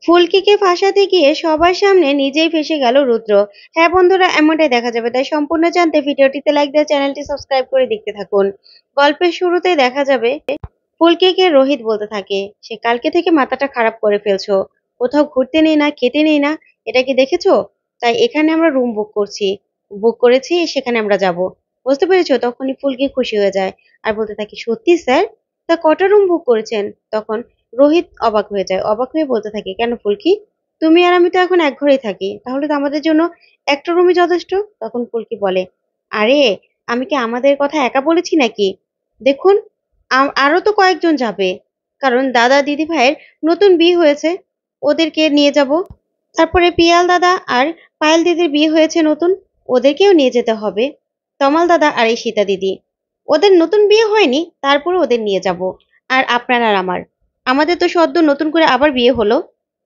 ফুলকিকে ফাঁসাতে গিয়ে সবার সামনে নিজেই ফেঁসে গেল রুদ্র। হ্যাঁ বন্ধুরা, এমনটাই দেখা যাবে, তাই সম্পূর্ণ জানতে ভিডিওটিতে লাইক দিয়ে চ্যানেলটি সাবস্ক্রাইব করে দেখতে থাকুন। গল্পের শুরুতেই দেখা যাবে ফুলকিকে রোহিত বলতে থাকে, সে কালকে থেকে মাথাটা খারাপ করে ফেলছো, কোথাও ঘুরতে নেই না, খেতে নেই না, এটা কি দেখেছো? তাই এখানে আমরা রুম বুক করেছি, সেখানে আমরা যাব। বুঝতে পেরেছো? তখনই ফুলকি খুশি হয়ে যায় আর বলতে থাকে, সত্যি স্যার? তা কটা রুম বুক করেছেন? তখন রোহিত অবাক হয়ে যায়, অবাক হয়ে বলতে থাকে, কেন ফুলকি, তুমি আর আমি তো এখন এক ঘরেই থাকি, তাহলে তো আমাদের জন্য একটা রুমই যথেষ্ট। তখন ফুলকি বলে, আরে আমি কি আমাদের কথা একা বলেছি নাকি? দেখুন, আরো তো কয়েকজন যাবে, কারণ দাদা দিদি ভাইয়ের নতুন বিয়ে হয়েছে, ওদেরকে নিয়ে যাব। তারপরে পিয়াল দাদা আর পায়েল দিদির বিয়ে হয়েছে নতুন, ওদেরকেও নিয়ে যেতে হবে। তমাল দাদা আর এই সীতা দিদি, ওদের নতুন বিয়ে হয়নি, তারপরে ওদের নিয়ে যাব। আর আপনার আর আমাদের তো সদ্য নতুন করে আবার বিয়ে হলো,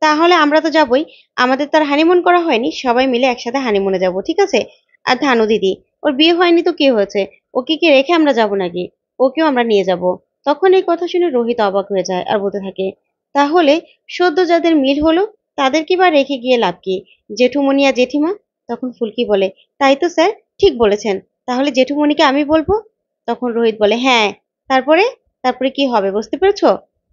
তাহলে আমরা তো যাবই। আমাদের তার হানিমুন করা হয়নি, সবাই মিলে একসাথে হানিমুনে যাব, ঠিক আছে? আর ধানু দিদি, ওর বিয়ে হয়নি তো কি হয়েছে, ওকে কি রেখে আমরা যাব নাকি? ওকেও আমরা নিয়ে যাব। তখন এই কথা শুনে রোহিত অবাক হয়ে যায় আর বলতে থাকে, তাহলে সদ্য যাদের মিল হলো তাদেরকে বা রেখে গিয়ে লাভ কি? জেঠুমনি আর জেঠিমা? তখন ফুলকি বলে, তাই তো স্যার, ঠিক বলেছেন, তাহলে জেঠুমনিকে আমি বলবো। তখন রোহিত বলে, হ্যাঁ, তারপরে? তারপরে কি হবে বুঝতে পেরেছো?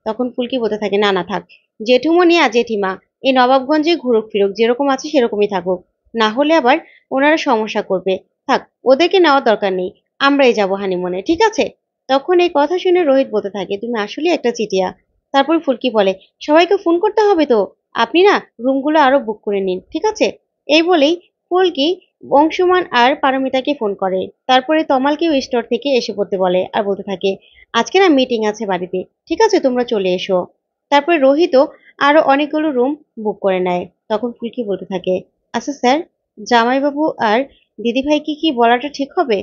তখন ফুলকি বলতে থাকে, না না থাক, জেঠুমনি আর জেঠিমা এই নবাবগঞ্জে ঘুরুক ফিরুক, যেরকম আছে সেরকমই থাকুক, না হলে আবার ওনারা সমস্যা করবে। থাক, ওদেরকে নেওয়ার দরকার নেই, আমরাই যাব হানিমুনে, ঠিক আছে? তখন এই কথা শুনে রোহিত বলতে থাকে, তুমি আসলে একটা চিটিয়া। তারপর ফুলকি বলে, সবাইকে ফোন করতে হবে তো, আপনি না রুমগুলো আরো বুক করে নিন, ঠিক আছে? এই বলেই ফুলকি অংশুমান আর পারমিতাকে ফোন করে। তারপরে তমালকেও স্টোর থেকে এসে পড়তে বলে আর বলতে থাকে, আজকে না মিটিং আছে বাড়িতে, ঠিক আছে তোমরা চলে এসো। তারপরে রোহিতও আরো অনেকগুলো রুম বুক করে নেয়। তখন ফুলকি বলতে থাকে, আচ্ছা স্যার, জামাইবাবু আর দিদিভাইকে কি বলাটা ঠিক হবে?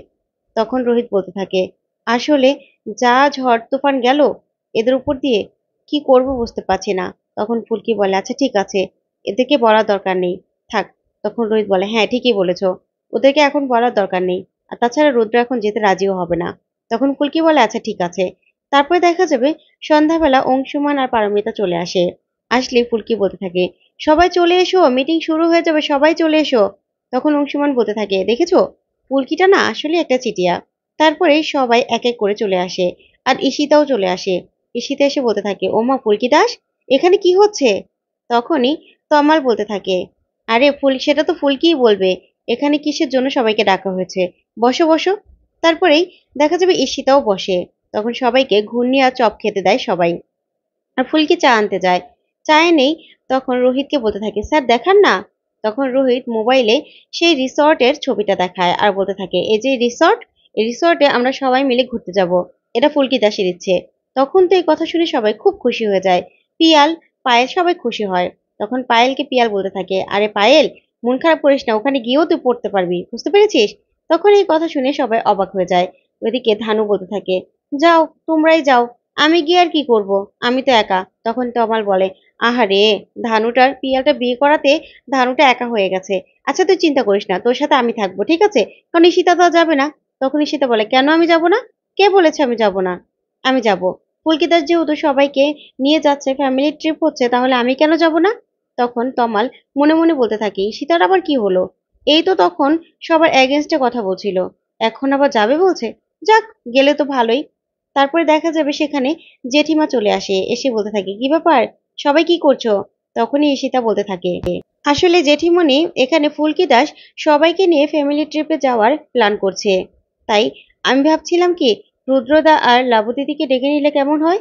তখন রোহিত বলতে থাকে, আসলে যা ঝড় তুফান গেল এদের উপর দিয়ে, কি করব বুঝতে পারছি না। তখন ফুলকি বলে, আচ্ছা ঠিক আছে, এদেরকে বলার দরকার নেই, থাক। তখন রোহিত বলে, হ্যাঁ ঠিকই বলেছো, ওদেরকে এখন বলার দরকার নেই, আর তাছাড়া রুদ্র এখন যেতে রাজিও হবে না। তখন ফুলকি বলে, আচ্ছা ঠিক আছে। তারপরে দেখা যাবে সন্ধ্যাবেলা অংশুমান আর পারমিতা চলে আসে। আসলে ফুলকি বলতে থাকে, সবাই চলে এসো, মিটিং শুরু হয়ে যাবে, সবাই চলে এসো। তখন অংশুমান বলতে থাকে, দেখেছো, ফুলকিটা না আসলে একটা চিটিয়া। তারপরে সবাই এক এক করে চলে আসে, আর ঈশিতাও চলে আসে। ঈশিতা এসে বলতে থাকে, ওমা ফুলকি দাস, এখানে কি হচ্ছে? তখনই তমাল বলতে থাকে, আরে ফুল, সেটা তো ফুলকিই বলবে, এখানে কিসের জন্য সবাইকে ডাকা হয়েছে, বসো বসো। তারপরেই দেখা যাবে ঈশিতাও বসে। তখন সবাইকে ঘুগনি আর চপ খেতে দেয় সবাই, আর ফুলকি চা আনতে যায়। চা এনেই তখন রোহিতকে বলতে থাকে, স্যার দেখান না। তখন রোহিত মোবাইলে সেই রিসর্টের ছবিটা দেখায় আর বলতে থাকে, এই যে রিসর্ট, এই রিসর্টে আমরা সবাই মিলে ঘুরতে যাব, এটা ফুলকি দাসের ইচ্ছে। তখন তো এই কথা শুনে সবাই খুব খুশি হয়ে যায়। পিয়াল, পায়েল সবাই খুশি হয়। তখন পায়েলকে পিয়াল বলতে থাকে, আরে পায়েল, মন খারাপ করিস না, ওখানে গিয়েও তুই পড়তে পারবি, বুঝতে পেরেছিস? তখন এই কথা শুনে সবাই অবাক হয়ে যায়। ওইদিকে ধানু বলতে থাকে, যাও, তোমরাই যাও, আমি গিয়ে আর কি করব, আমি তো একা। তখন তমাল বলে, আহারে, ধানুটার পিয়ালটা বিয়ে করাতে ধানুটা একা হয়ে গেছে। আচ্ছা তুই চিন্তা করিস না, তোর সাথে আমি থাকবো, ঠিক আছে? কারণ ঈশিতা তো আর যাবে না। তখন ঈশিতা বলে, কেন আমি যাব না? কে বলেছে আমি যাব না? আমি যাব। পুলকিদাস যেহেতু সবাইকে নিয়ে যাচ্ছে, ফ্যামিলি ট্রিপ হচ্ছে, তাহলে আমি কেন যাব না? তখন তমাল মনে মনে বলতে থাকে, ঈশিতার আবার কি হলো? এই তো তখন সবার এগেনস্টে কথা বলছিল, এখন আবার যাবে বলছে। যাক, গেলে তো ভালোই। তারপরে দেখা যাবে সেখানে জেঠিমা চলে আসে, এসে বলতে থাকে, কি ব্যাপার, সবাই কি করছো? তখনই ঈশিতা বলতে থাকে, আসলে জেঠিমনি এখানে ফুলকি দাস সবাইকে নিয়ে ফ্যামিলি ট্রিপে যাওয়ার প্ল্যান করছে, তাই আমি ভাবছিলাম কি রুদ্রদা আর লাবু দিদিকে ডেকে নিলে কেমন হয়?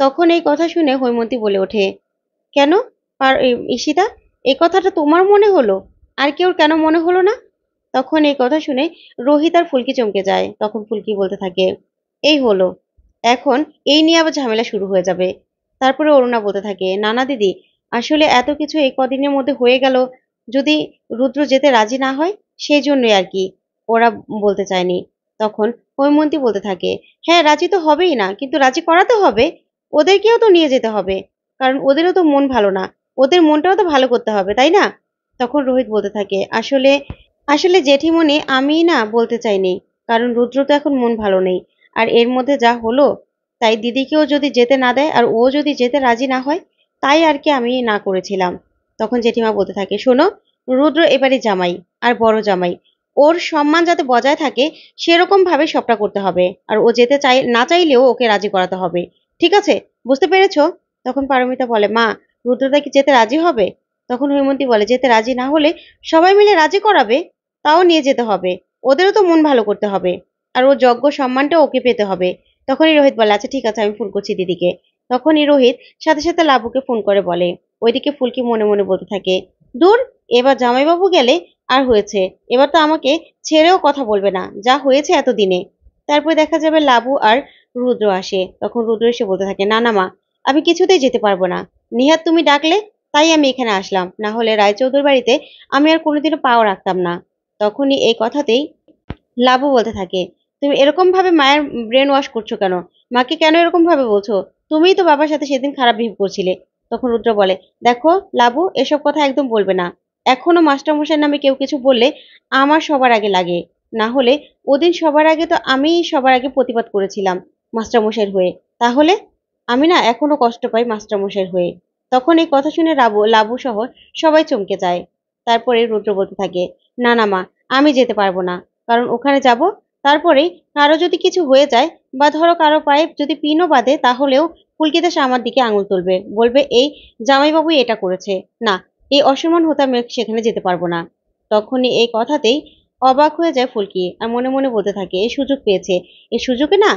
তখন এই কথা শুনে হৈমন্তী বলে ওঠে, কেন, ঈশিতা, এই কথাটা তোমার মনে হলো, আর কেউ কেন মনে হলো না? তখন এই কথা শুনে রোহিত আর ফুলকি চমকে যায়। তখন ফুলকি বলতে থাকে, এই হলো, এখন এই নিয়ে আবার ঝামেলা শুরু হয়ে যাবে। তারপরে অরুণা বলতে থাকে, নানা দিদি, আসলে এত কিছু এই কদিনের মধ্যে হয়ে গেল, যদি রুদ্র যেতে রাজি না হয়, সেই জন্যই আর কি ওরা বলতে চায়নি। তখন হৈমন্তী বলতে থাকে, হ্যাঁ রাজি তো হবেই না, কিন্তু রাজি করাতে হবে, ওদেরকেও তো নিয়ে যেতে হবে, কারণ ওদেরও তো মন ভালো না, ওদের মনটাও তো ভালো করতে হবে, তাই না? তখন রোহিত বলতে থাকে, আসলে আসলে জেঠিমনি আমি না বলতে চাইনি, কারণ রুদ্র তো এখন মন ভালো নেই, আর এর মধ্যে যা হলো, তাই দিদিকেও যদি যেতে না দেয় আর ও যদি যেতে রাজি না হয়, তাই আর কি আমি না করেছিলাম। তখন জেঠিমা বলতে থাকে, শোনো, রুদ্র এবারে জামাই, আর বড় জামাই, ওর সম্মান যাতে বজায় থাকে সেরকম ভাবে সবটা করতে হবে। আর ও যেতে না চাইলেও ওকে রাজি করাতে হবে। ঠিক আছে? বুঝতে পেরেছো? তখন পারমিতা বলে, মা, রুদ্রদা কি যেতে রাজি হবে? তখন হৈমন্তী বলে, যেতে রাজি না হলে সবাই মিলে রাজি করাবে, তাও নিয়ে যেতে হবে। ওদেরও তো মন ভালো করতে হবে। আর ওর যোগ্য সম্মানটা ওকে পেতে হবে। তখনই রোহিত বলে, আচ্ছা ঠিক আছে, আমি ফোন করছি দিদিকে। তখনই রোহিত সাথে সাথে লাবুকে ফোন করে বলে। ওইদিকে ফুলকি মনে মনে বলতে থাকে, দূর, এবার জামাইবাবু গেলে আর হয়েছে, এবার তো আমাকে ছেড়েও কথা বলবে না, যা হয়েছে এতদিনে। তারপরে দেখা যাবে লাবু আর রুদ্র আসে। তখন রুদ্র এসে বলতে থাকে, না না মা, আমি কিছুতেই যেতে পারবো না। নিহাত তুমি ডাকলে তাই আমি এখানে আসলাম, না হলে রায়চৌধুর বাড়িতে আমি আর কোনোদিনও পাও রাখতাম না। তখনই এই কথাতেই লাবু বলতে থাকে, তুমি এরকম ভাবে মায়ের ব্রেন ওয়াশ করছো কেন? মাকে কেন এরকম ভাবে বলছো? তুমিই তো বাবার সাথে সেদিন খারাপ বিহেভ করছিলে। তখন রুদ্র বলে, দেখো লাবু, এসব কথা একদম বলবে না। এখনো মাস্টারমশাইয়ের নামে কেউ কিছু বললে আমার সবার আগে লাগে। না হলে ওদিন সবার আগে তো আমিই সবার আগে প্রতিবাদ করেছিলাম মাস্টারমশাইয়ের হয়ে। তাহলে আমি না এখনো কষ্ট পাই মাস্টারমশাইয়ের হয়ে। তখন এই কথা শুনে লাবু সহ সবাই চমকে যায়। তারপরে রুদ্র বলতে থাকে, না না মা, আমি যেতে পারবো না। কারণ ওখানে যাব, তারপরেই কারো যদি কিছু হয়ে যায়, বা ধরো কারো পায়ে যদি পিনও বাঁধে, তাহলেও পুলকিদাস আমার দিকে আঙুল তুলবে, বলবে এই জামাইবাবুই এটা করেছে। না, এই অসম্মান হতে আমি সেখানে যেতে পারবো না। তখনই এই কথাতেই অবাক হয়ে যায় ফুলকি, আর মনে মনে বলতে থাকে, এই সুযোগ পেয়েছে, এই সুযোগে না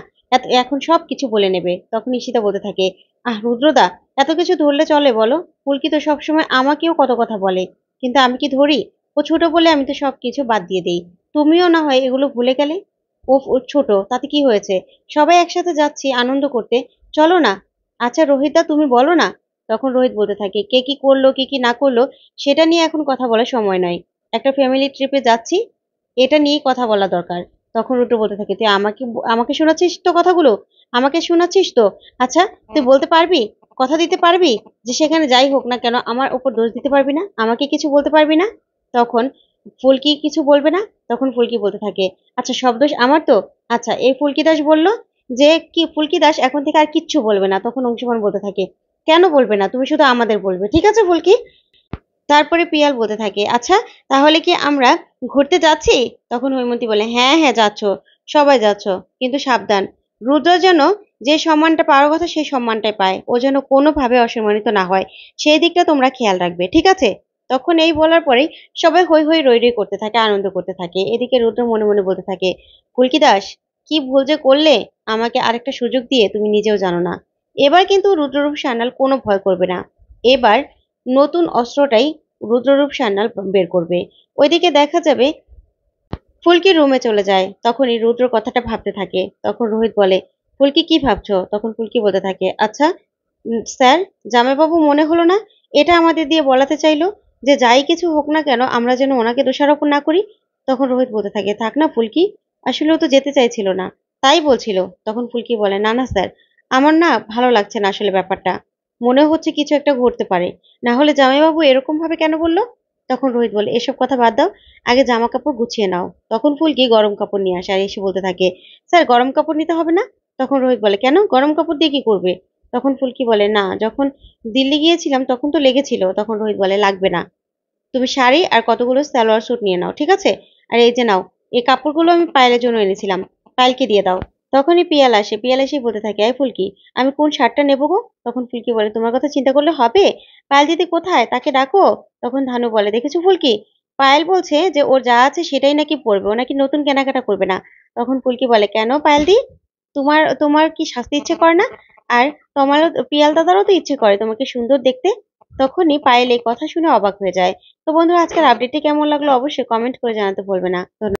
এখন সব কিছু বলে নেবে। তখন ঈশিতা বলতে থাকে, আহ রুদ্রদা, এত কিছু ধরলে চলে বলো? ফুলকি তো সবসময় আমাকেও কত কথা বলে, কিন্তু আমি কি ধরি? ও ছোট বলে আমি তো সবকিছু বাদ দিয়ে দিই। তুমিও না হয় এগুলো ভুলে গেলে। ও ছোট, তাতে কি হয়েছে? সবাই একসাথে যাচ্ছি আনন্দ করতে, চলো না। আচ্ছা রোহিতদা, তুমি বলো না। তখন রোহিত বলতে থাকে, কে কি করলো কি কি না করলো সেটা নিয়ে এখন কথা বলার সময় নয়। একটা ফ্যামিলি ট্রিপে যাচ্ছি, এটা নিয়েই কথা বলা দরকার। তখন রুটো বলতে থাকে, তুই আমাকে আমাকে শোনাচ্ছিস তো কথাগুলো? আমাকে শোনাচ্ছিস তো? আচ্ছা, তুই বলতে পারবি, কথা দিতে পারবি যে সেখানে যাই হোক না কেন আমার উপর দোষ দিতে পারবি না, আমাকে কিছু বলতে পারবি না? তখন ফুলকি কিছু বলবে না। তখন ফুলকি বলতে থাকে, আচ্ছা সব দোষ আমার তো? আচ্ছা, এই ফুলকি দাস বললো যে কি ফুলকি দাস এখন থেকে আর কিচ্ছু বলবে না। তখন অংশুমান বলতে থাকে, কেন বলবে না? তুমি শুধু আমাদের বলবে, ঠিক আছে ফুলকি? তারপরে পিয়াল বলতে থাকে, আচ্ছা তাহলে কি আমরা ঘুরতে যাচ্ছি? তখন হৈমন্তী বলে, হ্যাঁ হ্যাঁ যাচ্ছ, সবাই যাচ্ছ, কিন্তু সাবধান, রুদ্র যেন যে সম্মানটা পাওয়ার কথা সেই সম্মানটাই পায়, ও যেন কোনোভাবে অসম্মানিত না হয়, সেই দিকটা তোমরা খেয়াল রাখবে, ঠিক আছে? তখন এই বলার পরেই সবাই হই হই রই রই করতে থাকে, আনন্দ করতে থাকে। এদিকে রুদ্র মনে মনে বলতে থাকে, ফুলকি দাস, কি ভুল যে করলে, আমাকে আরেকটা সুযোগ দিয়ে তুমি নিজেও জানো না। এবার কিন্তু রুদ্ররূপ সান্যাল কোনো ভয় করবে না। এবার নতুন অস্ত্রটাই রুদ্ররূপ সান্যাল বের করবে। ওইদিকে দেখা যাবে ফুলকি রুমে চলে যায়। তখনই রুদ্র কথাটা ভাবতে থাকে। তখন রোহিত বলে, ফুলকি কি ভাবছো? তখন ফুলকি বলতে থাকে, আচ্ছা স্যার, জামাইবাবু মনে হলো না এটা আমাদের দিয়ে বলাতে চাইলো যে যাই কিছু হোক না কেন আমরা যেন ওনাকে দোষারোপ না করি? তখন রোহিত বলতে থাকে, থাক না ফুলকি, আসলে ও তো যেতে চাইছিল না, তাই বলছিল। তখন ফুলকি বলে, না না স্যার, আমার না ভালো লাগছে না আসলে ব্যাপারটা, মনে হচ্ছে কিছু একটা ঘটতে পারে, না হলে জামাইবাবু এরকম ভাবে কেন বললো? তখন রোহিত বলে, এসব কথা বাদ দাও, আগে জামা কাপড় গুছিয়ে নাও। তখন ফুলকি গরম কাপড় নিয়ে আসে আর এসে বলতে থাকে, স্যার গরম কাপড় নিতে হবে না। তখন রোহিত বলে, কেন, গরম কাপড় দিয়ে কি করবে? তখন ফুলকি বলে, না, যখন দিল্লি গিয়েছিলাম তখন তো লেগেছিল। তখন রোহিত বলে, লাগবে না, তুমি শাড়ি আর কতগুলো সালোয়ার স্যুট নিয়ে নাও, ঠিক আছে? আর এই যে নাও, এই কাপড়গুলো আমি পায়েলের জন্য এনেছিলাম, পায়েলকে দিয়ে দাও। তখনই পিয়াল আসে, পিয়াল এসেই বলতে থাকে, এই ফুলকি, আমি কোন শার্টটা নেবো গো? তখন ফুলকি বলে, তোমার কথা চিন্তা করলে হবে, পায়েল দিদি কোথায়, তাকে ডাকো। তখন ধানু বলে, দেখেছো ফুলকি, পায়েল বলছে যে ওর যা আছে সেটাই নাকি পরবে, ও নাকি নতুন কেনাকাটা করবে না। তখন ফুলকি বলে, কেন পায়েল দি, তোমার তোমার কি সাজতে ইচ্ছে করে না? আর তোমারও, পিয়াল দাদারও তো ইচ্ছে করে তোমাকে সুন্দর দেখতে। তখনই পায়েল এই কথা শুনে অবাক হয়ে যায়। তো বন্ধুরা, আজকের আপডেটটি কেমন লাগলো অবশ্যই কমেন্ট করে জানাতে ভুলবে না। ধন্যবাদ।